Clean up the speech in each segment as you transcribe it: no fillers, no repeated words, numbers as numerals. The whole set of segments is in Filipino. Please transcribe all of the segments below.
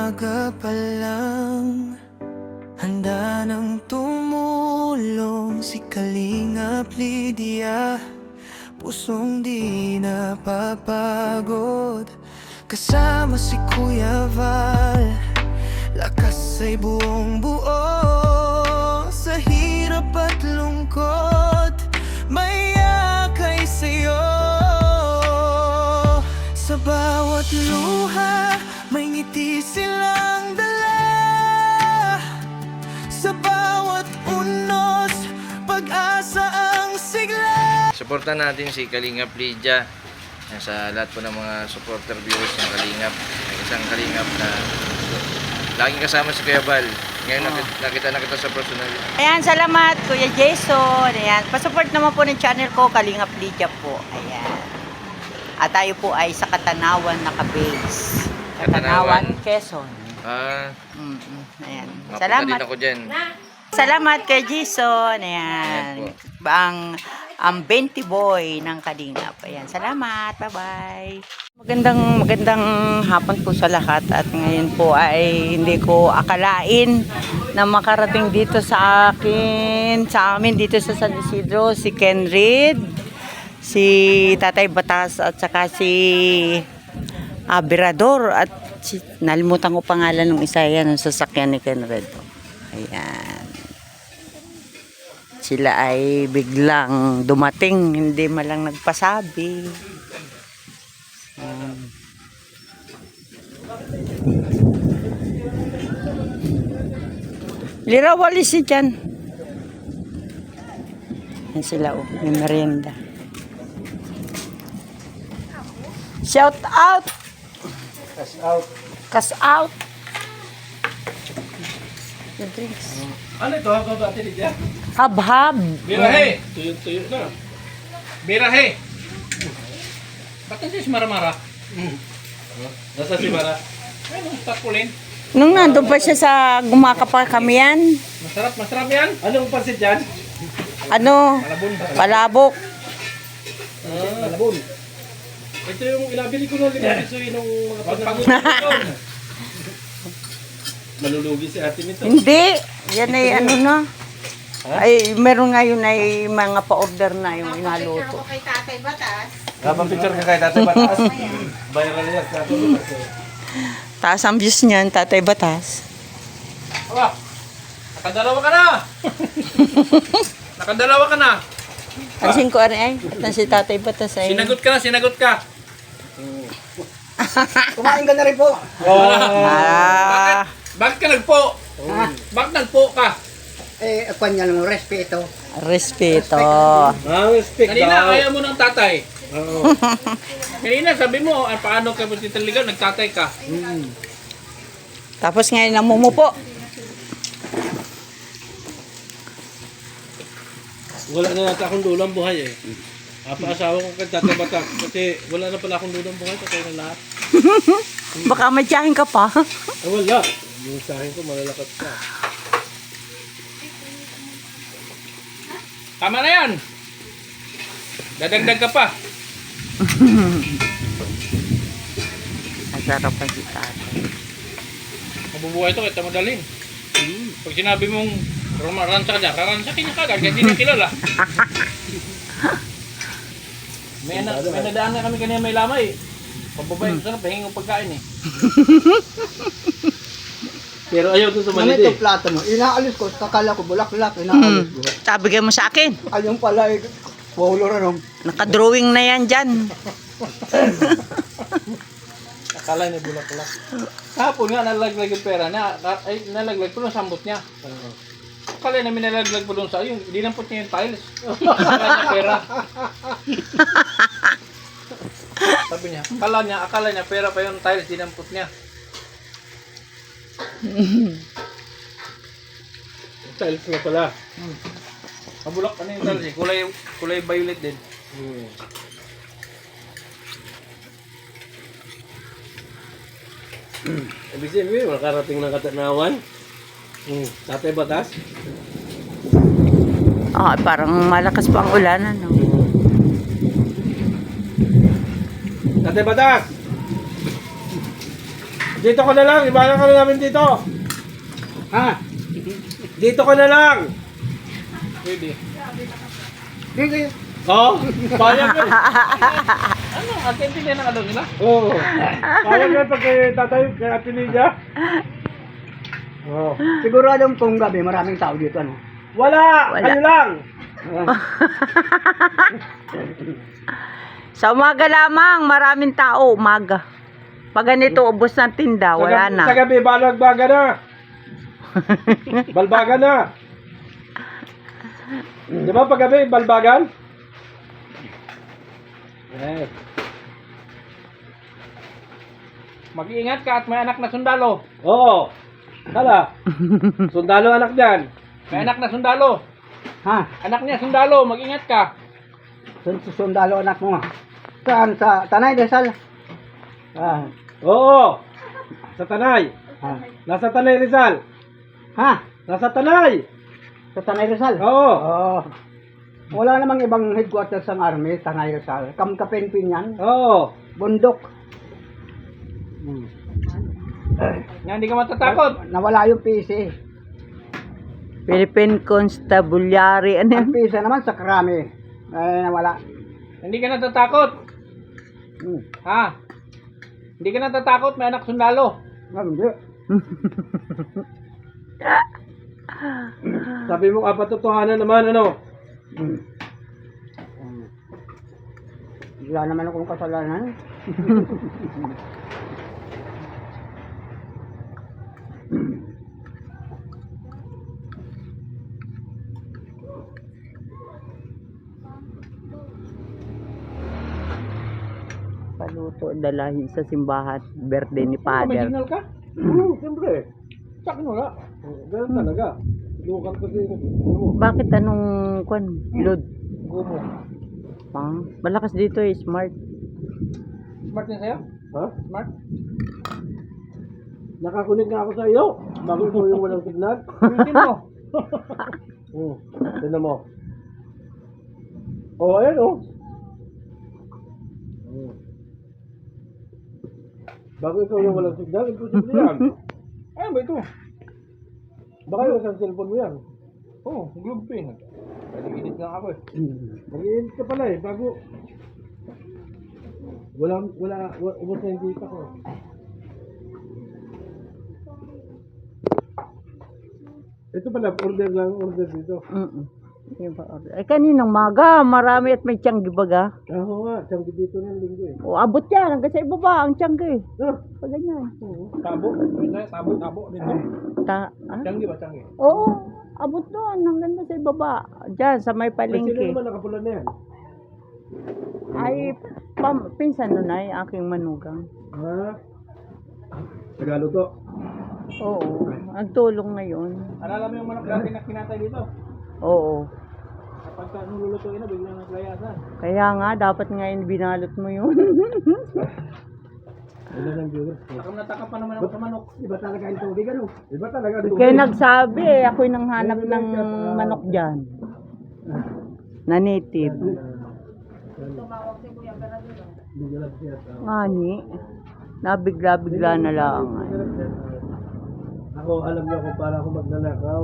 umaga pa lang, handa nang tumulong si Kalingap Lydia. Pusong di napapagod, kasama si Kuya Val. Lakas ay buong buo, sa hirap at lungkot may yakay sa'yo. Sa bawat luha may ngiti silang dala, sa bawat unos pag-asa ang sigla. Suportan natin si Kalingap Lydia sa lahat po ng mga supporter viewers ng Kalingap. May isang Kalingap na laging kasama si Kuya Val. Ngayon nakita na kita sa personal. Ayan, salamat Kuya Jason. Ayan, pasupport naman po ng channel ko, Kalingap Lydia po. Ayan. At tayo po ay sa Katanawan naka-base. Katanawan, Quezon. Ayan. Mapunta Salamat. din ako dyan. Salamat kay Jason. Ayan. Ayan Ang 20 boy ng Kalingap. Ayan. Salamat. Bye-bye. Magandang hapon po sa lahat. At ngayon po ay hindi ko akalain na makarating dito sa amin dito sa San Isidro, si Ken Reed, si Tatay Batas at saka si Abirador at nalimutan ko pangalan ng isa yan, ng sasakyan ni Ken Reed. Ayan. Sila ay biglang dumating, hindi malang nagpasabi. Lirawali si dyan. Yan sila, oh, may merienda. Shout out! Cash out. Cash out! The drinks. Ano ito? Habab ate Lydia? Hab-hab. Birahe! Tuyo-tuyo na. Birahe! Ba't nasa si Mara-Mara? Nasa si Mara? Ano? Takulin? Nung nandun pa siya sa gumakapa kami yan, Masarap yan? Anong pansit yan? ano, Malabon. palabok. Malabon. Ito yung inabili ko ng 5 piso yung mga panahon. Malulugi si ate nito. Hindi, yan ay ano na. Ay, meron ngayon ay mga pa-order na yung inaluto. Kay Tatay Batas. Picture ka kay Tatay Batas. Viral yan. Tatay Batas. Taas ang views niyan, Tatay Batas. Aba, nakadalawa ka na! Nakadalawa ka na! Pansin ko ay, at si Tatay Batas ay... Sinagot ka na, sinagot ka! Kumain ka na rin po. Ah, Bakit ka nagpo? Bakit nagpo ka? Kwan niya ng respeto. respeto. Respect kanina ayaw mo ng tatay. Oo. Kanina sabi mo, paano ka magtitaligaw, nagtatay ka. Tapos ngayon namumupo. Wala na nata akong dulang buhay eh. Apa-asawa ko kay Tatay Batak kasi wala na pala akong dulang buhay, patay na lahat. Baka may tiyahin ka pa. Wala. Yung sa akin ko malalakas ka. Tama na yan! Dadagdag ka pa. Masarap ang si Tatay. Mabubuhay ito kahit madalhin. Pag sinabi mong ransa ka dyan, raransakin niya kagad, hindi na kilala. may nadaan na kami kanina may lamay. Pababay ko sana, pahingin ko pagkain eh. Pero ayaw ko Ano sumanid ito plato mo? Inaalis ko. Kakala ko bulaklak. Inaalis ko. Sabi mo sa akin, Ayun pala eh. Waulo rin. nakadrawing na yan dyan. Akala niya bulak-bulak. Kahapon nga nalaglag yung pera na, ay nalaglag po ng sambot niya. Akala namin nalaglag po doon sa ayun, dinampot niya yung tiles. Akala niya pera. Sabi niya, akala niya pera pa yung tiles, dinampot niya. Tiles nga pala. Mabulak ano yung tiles eh, kulay violet din. Ibig sabihin, makarating ng Katanawan. Tatay Batas. Parang malakas pa ang ulan, ano? Tatay Batas! Dito ka na lang, ibanan ka na namin dito. Ha? Dito ka na lang. Pwede. Sige. Oh, payag ka. Ano? Atintindihan ng ano nila? Oo. Payag ka pag tatayo kay Ate Lydia. Oh. Siguradong kung gabi, maraming tao dito, ano? Wala, Wala. kayo lang. Sa umaga lamang, maraming tao, umaga. Pag ganito, ubos ng tinda, wala na. Sa gabi, balagbaga na. Balbaga na. Di ba pag gabi, balbagan? Eh. Mag-iingat ka at may anak na sundalo. Oo. Hala. Sundalo anak diyan. May anak na sundalo. Ha? Anak niya sundalo, mag-ingat ka. Sundalo anak mo nga. Saan? Sa Tanay, Rizal? Ah. Oo. Sa Tanay. Ha? Nasa Tanay Rizal. Ha? Nasa Tanay. Sa Tanay, Rizal? Oo. Oo. Wala namang ibang headquarters ng army, Tanay, Rizal. Kamkapengping yan. Oo. Bundok. Nga hindi ka matatakot. Nawala yung PC. Philippine Constabulary, ano Ang yun? PC naman sa Krami. Ay, nawala. Hindi ka natatakot. Hmm. Ha? Hindi ka natatakot, may anak sundalo. Hindi. Sabi mo kapatotohanan naman ano? Hmm. Wala naman akong kasalanan. Paluto, dalahin sa simbahan, birthday ni Father. Original ka? Siyempre. Sa akin wala. Ganun talaga. Lukat kasi ano mo. Bakit anong kwan? Load? Gumo. Malakas dito eh, smart. Smart din sa'yo? Ha? Smart? Nakakunik nga ako sa iyo. Bago ito yung walang signal. Yusin mo. Tignan mo. Oh, ayan oh. Bago ikaw yung walang signal, imposible yan. Ano ba ito? Baka yung isang cellphone mo yan. Oh, globe pin. Pwede edit lang ako eh. Mag-i-edit ka pala eh, bago... Ubus na yung data ko. Ito pala, order dito. Yung pa-order. Ay, kaninang maga, marami at may tiyanggi baga. Oo nga, siyang dito ng linggo eh. O, abot yan, hanggang sa ibaba, ang tiyanggi. Ah, Pag ganyan. Tabo. Tabo. Dito. Tiyanggi ba? Tiyanggi. Oo, abot doon, hanggang sa ibaba. Diyan, sa may may sino palengke. naman nakapula na yan? Ay, pinsan nun ay aking manugang. Ha? Tagalog to. Oo, nagtulong ngayon. Alala mo yung manok natin na kinatay dito? Oo. Kapag ka nululutuin na, biglang naglayasan. Kaya nga, dapat ngayon binalot mo yun. Ilan ang viewers ko? Takam na takam pa naman ako sa manok. Iba talaga yung tubig, ano? Iba talaga. Kaya nagsabi eh, ako'y nanghanap ng manok dyan. Na native. Ngani, nabigla-bigla na lang. Ako, alam niyo kung para ako magnanakaw.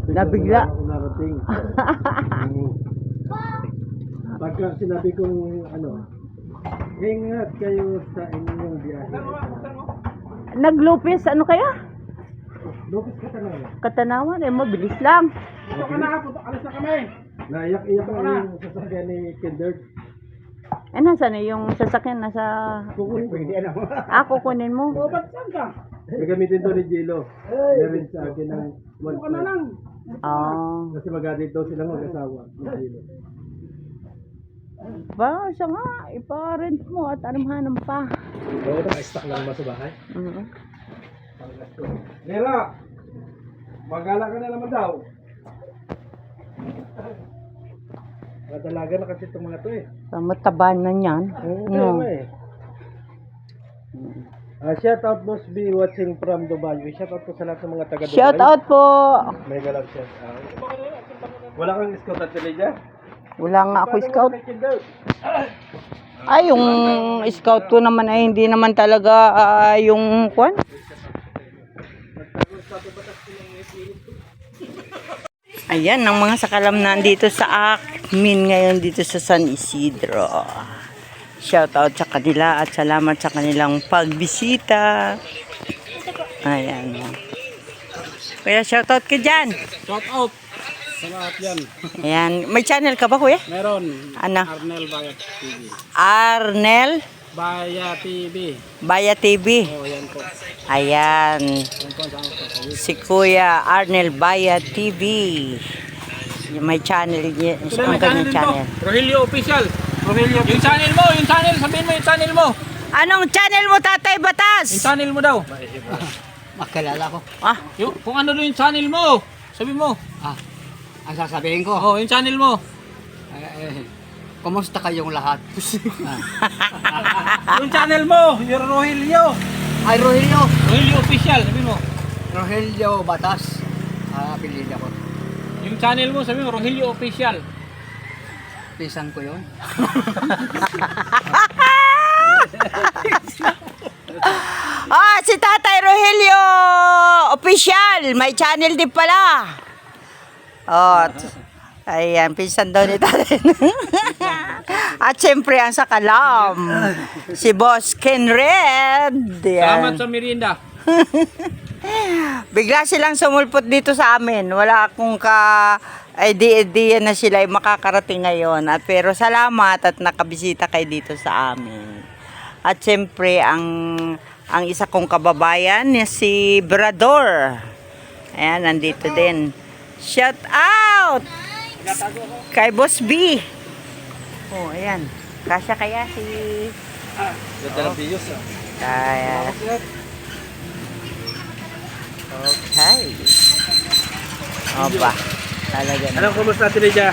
Nabigla. Ako narating. Pagka sinabi kong ano, ingat kayo sa inyong biyahe. Naglupis, ano kaya? Lupis ka talaga. Katanawan, eh, mabilis lang. Ito ka na, alis na kami. Naiyak-iyak ako yung sasakyan ni Kinderd. Eh, nasa na yung sasakyan? Nasa... Kukunin ko. Pwede, ano? Kukunin mo? Ba't saan ka? Gagamitin to ni Gilo. Gawin sa akin ng Ito ka na lang. Kasi mag-adit daw silang mag-asawa. Ni Gilo. Ba, siya nga, ipa-rent mo at anumhanam pa. Oo, naka-stock lang ba sa bahay? Mhm. Nela! Magala ka na naman daw. Dalaga na kasi itong mga to eh. Mataba na yan. Oo, No. eh. Shout out must be watching from Dubai. Shout out po sa lahat ng mga taga Dubai. Shout out po! Mega love shout out. Wala kang scout at Lydia? Wala nga ako scout. Ay, yung scout ko naman ay hindi naman talaga yung kwan. Ayan, ang mga sakalam nandito sa amin ngayon dito sa San Isidro. Shout out sa kanila at salamat sa kanilang pagbisita. Ayan. Kuya, shout out ka dyan. Shout out sa lahat yan. Ayan, may channel ka ba, kuya? Meron. Ano? Arnel Bayat TV. Arnel Bayat TV. Baya TV. Oh, yan po. Ayan. Yan po sa ako. Si Kuya Arnel Baya TV. May channel niya. Ang kanyang channel. Rogelio Official. Rogelio. Yung channel mo, sabihin mo yung channel mo. Anong channel mo, Tatay Yung Batas? channel mo daw. Makilala ko. Ah, Kung ano yung channel mo, sabi mo. Ang sasabihin ko. Oh, yung channel mo. Kumusta kayong lahat? Yung channel mo, yung Rogelio. Ay, Rogelio. Rogelio Official, sabi mo. Rogelio Batas. Apelyido ko. Yung channel mo, sabi mo, Rogelio Official. Pisan ko yun. si Tatay Rogelio Official. May channel din pala. Oh, ayan, pinsan daw ni Tatay. At siyempre, ang sakalam. Si Boss Ken Red. Salamat Yan. sa merienda. Bigla silang sumulpot dito sa amin. Wala akong idea na sila ay makakarating ngayon. Pero salamat at nakabisita kayo dito sa amin. At siyempre, ang isa kong kababayan, si Brador. Ayan, nandito din. Shout out! Kay Boss B. Oh, ayan. Kasya kaya si... Kaya... Okay. Opa. Talaga na. Anong kumusta natin Lydia?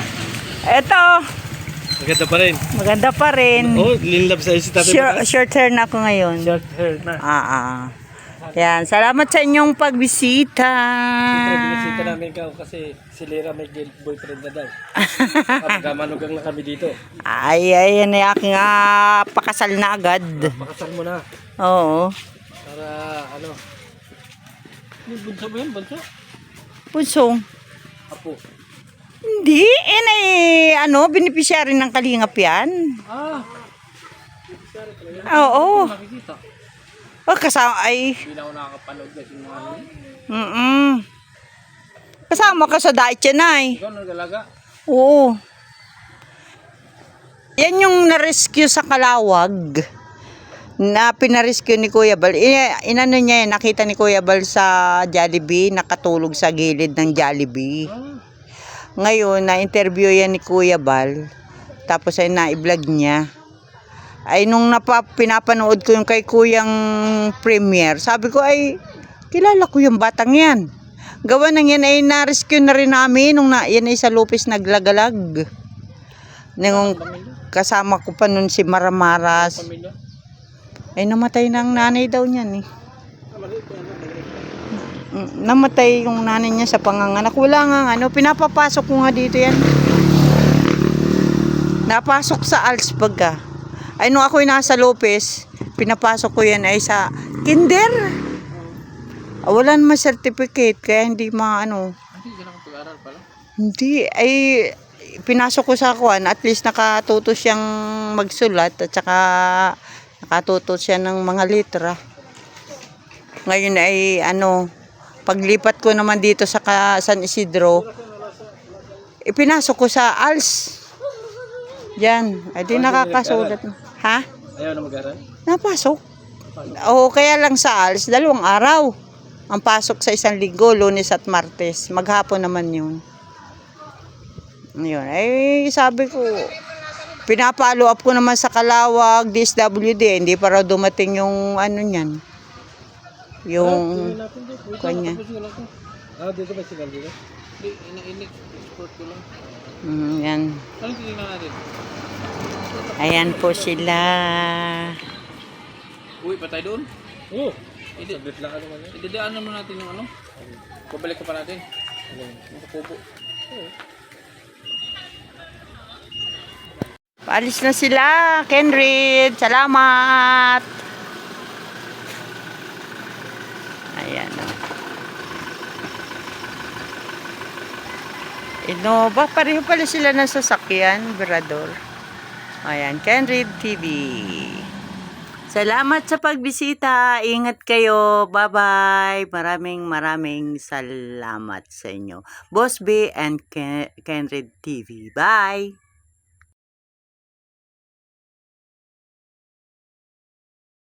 Eto, Maganda pa rin. maganda pa rin. Oh, linlab sa si Tatay Batas. Short hair na ako ngayon. Short hair na. Yan, salamat sa inyong pagbisita. Binisita namin ka kasi si Lera may boyfriend na daw. Magkamanugang na kami dito. Ay, yan ay aking pakasal na agad. Pakasal mo na. Oo. Para ano, Yung bunso mo yun, bunso? Puso. apo. Hindi, beneficiary ng Kalingap yan. Oo. Nakikita. Kasama ay... Hindi na ako nakakapanood kasi mga ano. Kasama ka sa diet yan ay. Ikaw nagalaga? Oo. Yan yung na-rescue sa Kalawag. Na pinarescue ni Kuya Bal. Inano niya yan, nakita ni Kuya Bal sa Jollibee, nakatulog sa gilid ng Jollibee. Ngayon, na-interview yan ni Kuya Bal. Tapos ay na-vlog niya. Ay nung pinapanood ko yung kay Kuyang Premier, sabi ko ay kilala ko yung batang yan. Gawa nang yan ay na-rescue na rin namin nung yan ay sa Lopez naglagalag. Nung kasama ko pa nun si Maramaras. Pamilya? Ay namatay na ang nanay daw niyan eh. Namatay yung nanay niya sa panganganak. Wala nga pinapapasok ko nga dito yan. Napasok sa Alsbag ah. Ay nung ako'y nasa Lopez, pinapasok ko yan ay sa kinder. Wala naman certificate kaya hindi Hindi ka nakapag-aral pala? Hindi ay pinasok ko sa kuan, at least nakatuto siyang magsulat at saka nakatuto siya ng mga litra. Ngayon ay paglipat ko naman dito sa San Isidro, ipinasok ko sa ALS. Yan, ay di nakakasulat. Ha? Ayaw na mag-aral? Napasok. Oo, kaya lang sa ALS, 2 araw. Ang pasok sa 1 linggo, Lunes at Martes. Maghapon naman yun. Ayun, ay sabi ko, pinapalo up ko naman sa Kalawag, DSWD, hindi pa raw dumating yung niyan. Yung kanya. Dito ba sila dito? Hindi, export ko lang. Yan. Anong titignan natin? Ayan po sila. Uwi pa tayo doon? Oo. Sabit lang ano man yun. Idadaan naman natin yung babalik ka pa natin. Yung kubo. Paalis na sila, Kenrid. Salamat. Ayan o. Innova, pareho pala sila ng sasakyan, Berador. Ayan, Kenrid TV. Salamat sa pagbisita. Ingat kayo. Bye-bye. Maraming salamat sa inyo. Boss B and Kenrid TV. Bye.